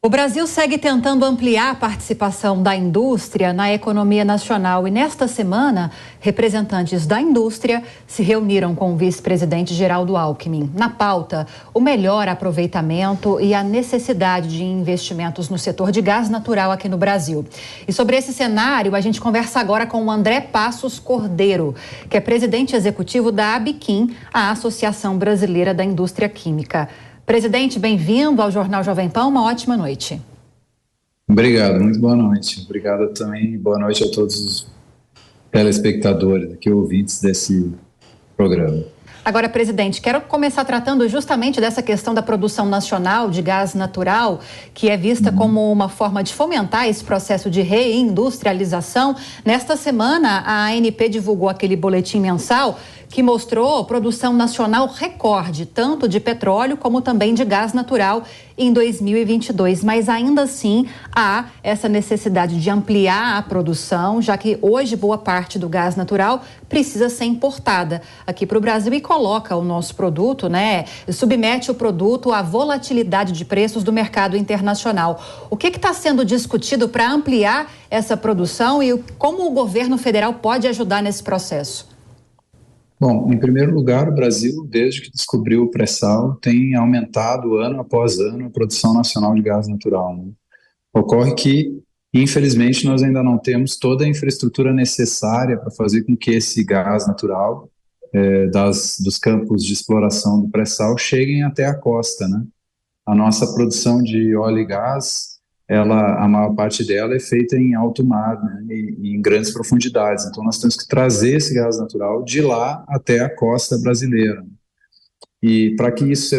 O Brasil segue tentando ampliar a participação da indústria na economia nacional e nesta semana, representantes da indústria se reuniram com o vice-presidente Geraldo Alckmin. Na pauta, o melhor aproveitamento e a necessidade de investimentos no setor de gás natural aqui no Brasil. E sobre esse cenário, a gente conversa agora com o André Passos Cordeiro, que é presidente executivo da ABIQUIM, a Associação Brasileira da Indústria Química. Presidente, bem-vindo ao Jornal Jovem Pan, uma ótima noite. Obrigado, muito boa noite. Obrigado também, boa noite a todos os telespectadores, aqui, ouvintes desse programa. Agora, presidente, quero começar tratando justamente dessa questão da produção nacional de gás natural, que é vista como uma forma de fomentar esse processo de reindustrialização. Nesta semana, a ANP divulgou aquele boletim mensal que mostrou produção nacional recorde, tanto de petróleo como também de gás natural em 2022. Mas ainda assim há essa necessidade de ampliar a produção, já que hoje boa parte do gás natural precisa ser importada aqui para o Brasil e coloca o nosso produto, submete o produto à volatilidade de preços do mercado internacional. O que está sendo discutido para ampliar essa produção e como o governo federal pode ajudar nesse processo? Bom, em primeiro lugar, o Brasil, desde que descobriu o pré-sal, tem aumentado ano após ano a produção nacional de gás natural. Ocorre que, infelizmente, nós ainda não temos toda a infraestrutura necessária para fazer com que esse gás natural dos campos de exploração do pré-sal cheguem até a costa, né? A nossa produção de óleo e gás, a maior parte dela é feita em alto mar, né, e em grandes profundidades. Então nós temos que trazer esse gás natural de lá até a costa brasileira. E para que isso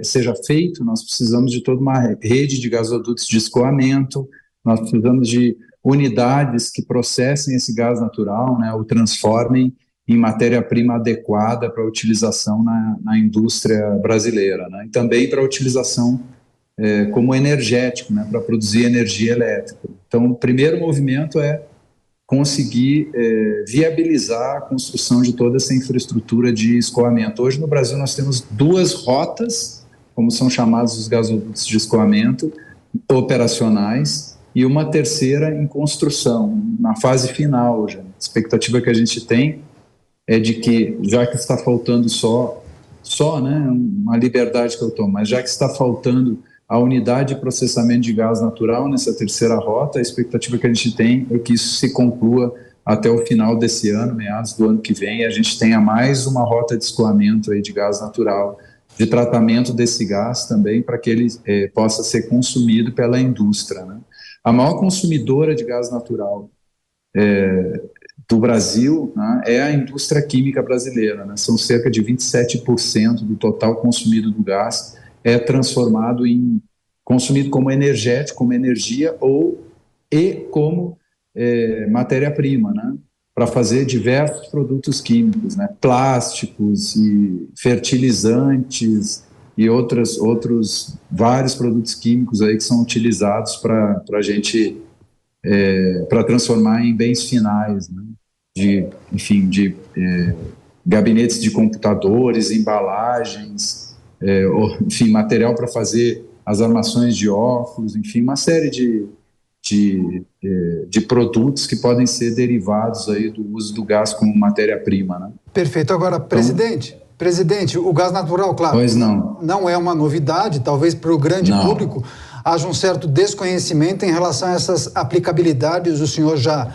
seja feito, nós precisamos de toda uma rede de gasodutos de escoamento, nós precisamos de unidades que processem esse gás natural, né, o transformem em matéria-prima adequada para utilização na indústria brasileira, né, e também para utilização como energético, né, para produzir energia elétrica. Então, o primeiro movimento é conseguir viabilizar a construção de toda essa infraestrutura de escoamento. Hoje, no Brasil, nós temos duas rotas, como são chamados os gasodutos de escoamento, operacionais, e uma terceira em construção, na fase final já. A expectativa que a gente tem é de que, já que está faltando né, uma liberdade que eu tomo, mas já que está faltando a unidade de processamento de gás natural nessa terceira rota, a expectativa que a gente tem é que isso se conclua até o final desse ano, meados do ano que vem, e a gente tenha mais uma rota de escoamento aí de gás natural, de tratamento desse gás também, para que ele possa ser consumido pela indústria, né? A maior consumidora de gás natural do Brasil, né, é a indústria química brasileira, né? São cerca de 27% do total consumido do gás consumido como energético, como energia e como matéria-prima, né, para fazer diversos produtos químicos, né, plásticos e fertilizantes e outros vários produtos químicos aí que são utilizados para a gente para transformar em bens finais, né, de gabinetes de computadores, embalagens, enfim, material para fazer as armações de óculos, enfim, uma série de produtos que podem ser derivados aí do uso do gás como matéria-prima, né? Perfeito. Agora, presidente, o gás natural, claro, pois não é uma novidade, talvez para o grande público haja um certo desconhecimento em relação a essas aplicabilidades. O senhor já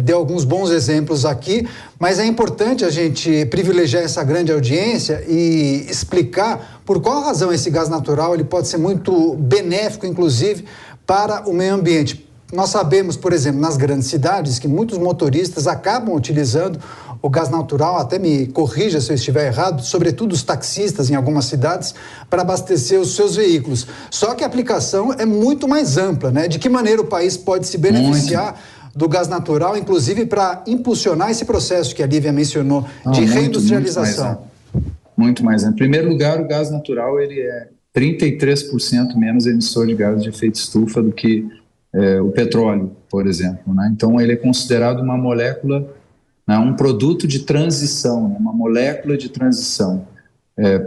deu alguns bons exemplos aqui, mas é importante a gente privilegiar essa grande audiência e explicar por qual razão esse gás natural ele pode ser muito benéfico, inclusive, para o meio ambiente. Nós sabemos, por exemplo, nas grandes cidades, que muitos motoristas acabam utilizando o gás natural, até me corrija se eu estiver errado, sobretudo os taxistas em algumas cidades, para abastecer os seus veículos. Só que a aplicação é muito mais ampla, né? De que maneira o país pode se beneficiar do gás natural, inclusive para impulsionar esse processo que a Lívia mencionou, de reindustrialização? Muito mais. Em primeiro lugar, o gás natural ele é 33% menos emissor de gases de efeito estufa do que o petróleo, por exemplo, né? Então, ele é considerado uma molécula, né, um produto de transição, uma molécula de transição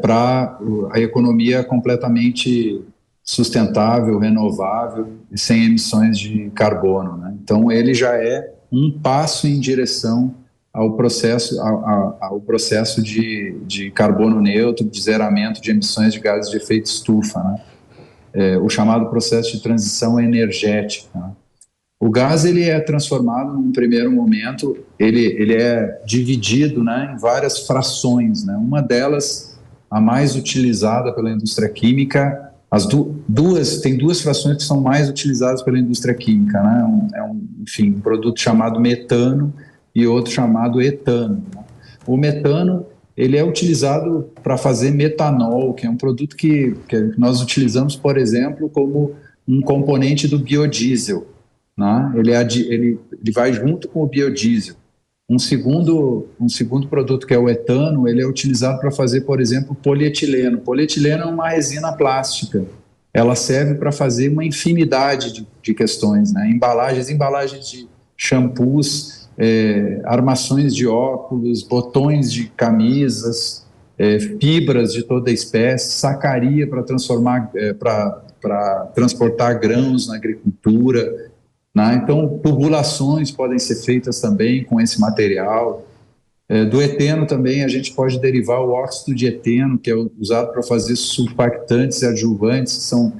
para a economia completamente sustentável, renovável e sem emissões de carbono, né? Então, ele já é um passo em direção ao processo de carbono neutro, de zeramento de emissões de gases de efeito estufa, né? O chamado processo de transição energética, né? O gás, ele é transformado num primeiro momento, ele é dividido, né, em várias frações, né? Uma delas, a mais utilizada pela indústria química, tem duas frações que são mais utilizadas pela indústria química, né? Enfim, um produto chamado metano e outro chamado etano, né? O metano, ele é utilizado para fazer metanol, que é um produto que nós utilizamos, por exemplo, como um componente do biodiesel, né? Ele vai junto com o biodiesel. Um segundo produto, que é o etano, ele é utilizado para fazer, por exemplo, polietileno. Polietileno é uma resina plástica. Ela serve para fazer uma infinidade de questões, né? Embalagens de shampoos, armações de óculos, botões de camisas, fibras de toda espécie, sacaria para transportar grãos na agricultura, né? Então, tubulações podem ser feitas também com esse material. Do eteno também a gente pode derivar o óxido de eteno, que é usado para fazer surfactantes e adjuvantes, que são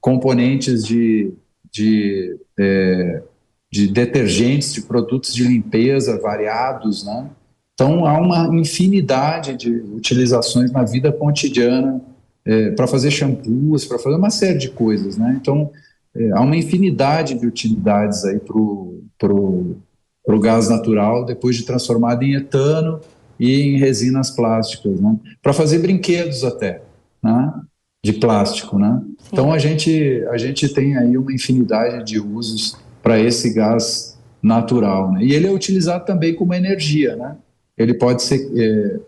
componentes de detergentes, de produtos de limpeza variados, né? Então, há uma infinidade de utilizações na vida cotidiana para fazer shampoos, para fazer uma série de coisas, né? Então, há uma infinidade de utilidades aí para o gás natural, depois de transformado em etano e em resinas plásticas, né? Para fazer brinquedos até, né? De plástico, né? Então, a gente tem aí uma infinidade de usos para esse gás natural, né? E ele é utilizado também como energia, né? Ele pode ser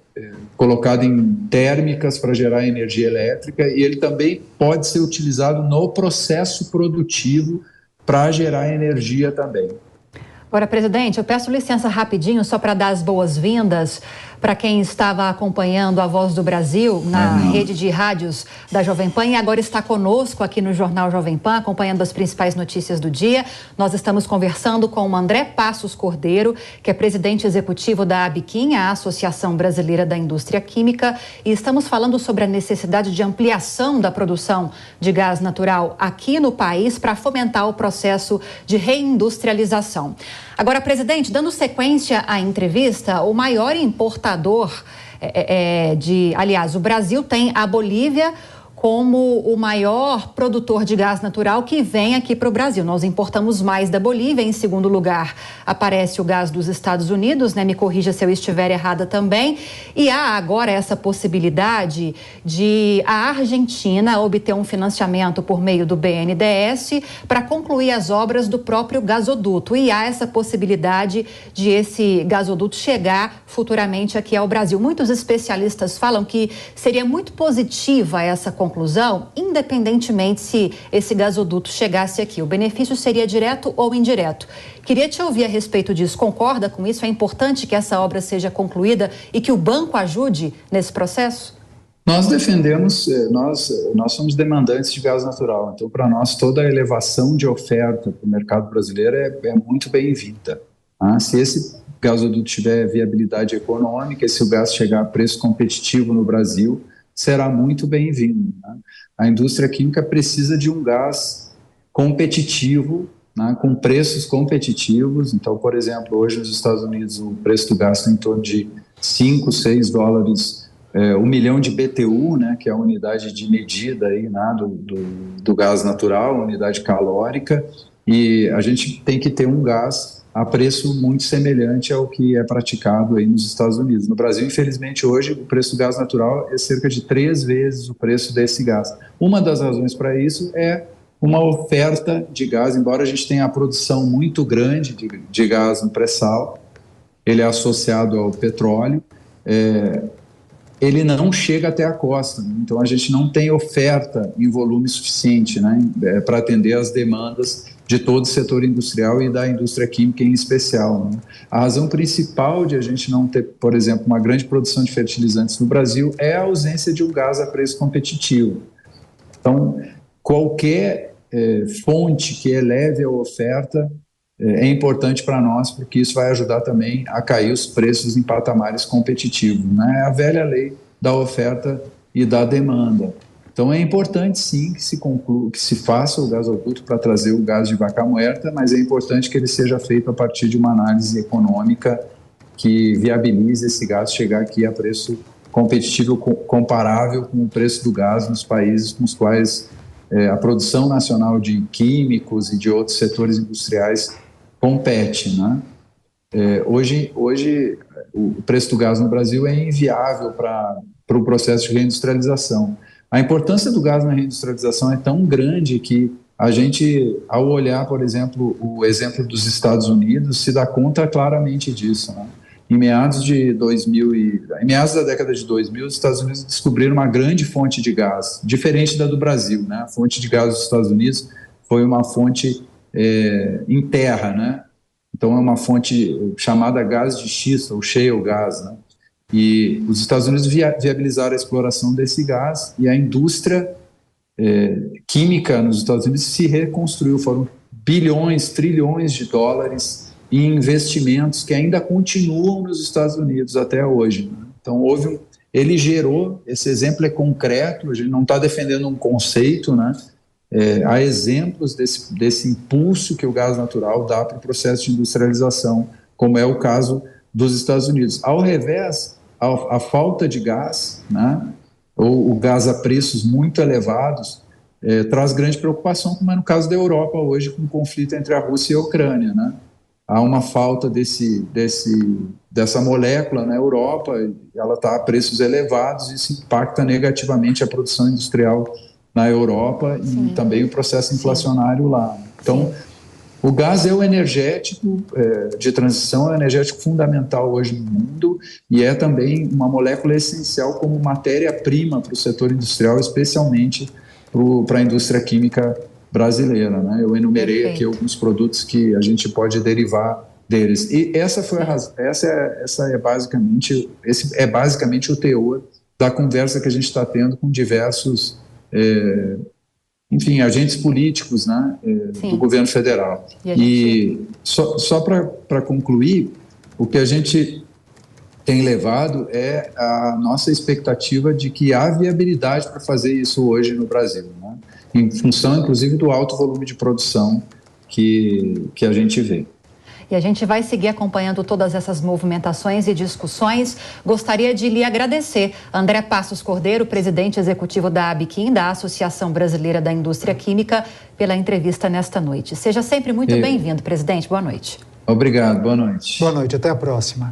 colocado em térmicas para gerar energia elétrica, e ele também pode ser utilizado no processo produtivo para gerar energia também. Agora, presidente, eu peço licença rapidinho só para dar as boas-vindas para quem estava acompanhando a Voz do Brasil na rede de rádios da Jovem Pan e agora está conosco aqui no Jornal Jovem Pan, acompanhando as principais notícias do dia. Nós estamos conversando com o André Passos Cordeiro, que é presidente executivo da ABIQUIM, a Associação Brasileira da Indústria Química, e estamos falando sobre a necessidade de ampliação da produção de gás natural aqui no país para fomentar o processo de reindustrialização. Agora, presidente, dando sequência à entrevista, o maior importador aliás, o Brasil tem a Bolívia como o maior produtor de gás natural que vem aqui para o Brasil. Nós importamos mais da Bolívia. Em segundo lugar, aparece o gás dos Estados Unidos, né? Me corrija se eu estiver errada também. E há agora essa possibilidade de a Argentina obter um financiamento por meio do BNDES para concluir as obras do próprio gasoduto. E há essa possibilidade de esse gasoduto chegar futuramente aqui ao Brasil. Muitos especialistas falam que seria muito positiva essa conclusão, independentemente se esse gasoduto chegasse aqui. O benefício seria direto ou indireto. Queria te ouvir a respeito disso. Concorda com isso? É importante que essa obra seja concluída e que o banco ajude nesse processo? Nós defendemos, nós somos demandantes de gás natural. Então, para nós, toda a elevação de oferta para o mercado brasileiro é muito bem-vinda. Se esse gasoduto tiver viabilidade econômica, se o gás chegar a preço competitivo no Brasil, será muito bem-vindo, né? A indústria química precisa de um gás competitivo, né, com preços competitivos. Então, por exemplo, hoje nos Estados Unidos o preço do gás está em torno de 5, 6 dólares, 1 milhão de BTU, né, que é a unidade de medida aí, né, do gás natural, unidade calórica, e a gente tem que ter um gás a preço muito semelhante ao que é praticado aí nos Estados Unidos. No Brasil, infelizmente, hoje, o preço do gás natural é cerca de 3 vezes o preço desse gás. Uma das razões para isso é uma oferta de gás, embora a gente tenha a produção muito grande de gás no pré-sal, ele é associado ao petróleo, ele não chega até a costa, né? Então a gente não tem oferta em volume suficiente, né, para atender às demandas de todo o setor industrial e da indústria química em especial, né? A razão principal de a gente não ter, por exemplo, uma grande produção de fertilizantes no Brasil é a ausência de um gás a preço competitivo. Então, qualquer fonte que eleve a oferta é importante para nós, porque isso vai ajudar também a cair os preços em patamares competitivos, né? É a velha lei da oferta e da demanda. Então é importante sim que se conclua, que se faça o gasoduto para trazer o gás de Vaca Muerta, mas é importante que ele seja feito a partir de uma análise econômica que viabilize esse gás chegar aqui a preço competitivo, comparável com o preço do gás nos países com os quais a produção nacional de químicos e de outros setores industriais compete, né? Hoje o preço do gás no Brasil é inviável para o processo de reindustrialização. A importância do gás na reindustrialização é tão grande que a gente, ao olhar, por exemplo, o exemplo dos Estados Unidos, se dá conta claramente disso, né? Em meados da década de 2000, os Estados Unidos descobriram uma grande fonte de gás, diferente da do Brasil, né? A fonte de gás dos Estados Unidos foi uma fonte em terra, né? Então é uma fonte chamada gás de xisto, ou shale gas, né? E os Estados Unidos viabilizaram a exploração desse gás e a indústria química nos Estados Unidos se reconstruiu. Foram bilhões, trilhões de dólares em investimentos que ainda continuam nos Estados Unidos até hoje, né? Então ele gerou, esse exemplo é concreto, a gente não está defendendo um conceito, né? Há exemplos desse impulso que o gás natural dá para o processo de industrialização, como é o caso dos Estados Unidos. Ao revés, a falta de gás, né, ou o gás a preços muito elevados, traz grande preocupação, como é no caso da Europa hoje, com o conflito entre a Rússia e a Ucrânia, né? Há uma falta dessa molécula na Europa, ela está a preços elevados, e isso impacta negativamente a produção industrial na Europa. Sim. E também o processo inflacionário. Sim. Lá. Então, o gás é o energético de transição, é o energético fundamental hoje no mundo e é também uma molécula essencial como matéria-prima para o setor industrial, especialmente para a indústria química brasileira, né? Eu enumerei aqui alguns produtos que a gente pode derivar deles. E essa é basicamente o teor da conversa que a gente está tendo com diversos agentes políticos, né, do governo federal. E só para concluir, o que a gente tem levado é a nossa expectativa de que há viabilidade para fazer isso hoje no Brasil, né, em função, inclusive, do alto volume de produção que a gente vê. E a gente vai seguir acompanhando todas essas movimentações e discussões. Gostaria de lhe agradecer, André Passos Cordeiro, presidente executivo da ABIQUIM, da Associação Brasileira da Indústria Química, pela entrevista nesta noite. Seja sempre muito bem-vindo, presidente. Boa noite. Obrigado, boa noite. Boa noite, até a próxima.